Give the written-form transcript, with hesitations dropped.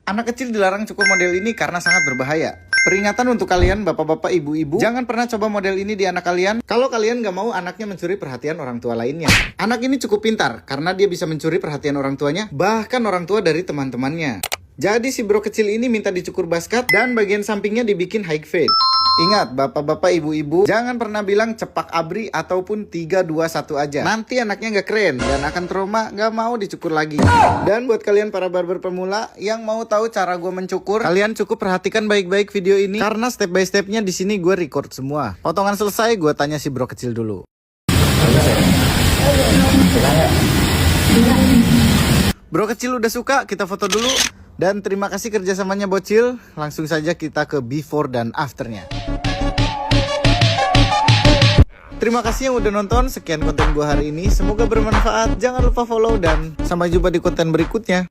Anak kecil dilarang cukur model ini karena sangat berbahaya. Peringatan untuk kalian bapak-bapak, ibu-ibu, jangan pernah coba model ini di anak kalian kalau kalian gak mau anaknya mencuri perhatian orang tua lainnya. Anak ini cukup pintar karena dia bisa mencuri perhatian orang tuanya, bahkan orang tua dari teman-temannya. Jadi si bro kecil ini minta dicukur basket dan bagian sampingnya dibikin high fade. Ingat bapak-bapak, ibu-ibu, jangan pernah bilang cepak abri ataupun 3, 2, 1 aja. Nanti anaknya gak keren dan akan trauma, gak mau dicukur lagi. Dan buat kalian para barber pemula yang mau tahu cara gue mencukur, kalian cukup perhatikan baik-baik video ini karena step by stepnya di sini gue record semua. Potongan selesai, gue tanya si bro kecil dulu. Bro kecil udah suka, kita foto dulu. Dan terima kasih kerjasamanya bocil. Langsung saja kita ke before dan afternya. Terima kasih yang udah nonton. Sekian konten gua hari ini. Semoga bermanfaat. Jangan lupa follow dan sampai jumpa di konten berikutnya.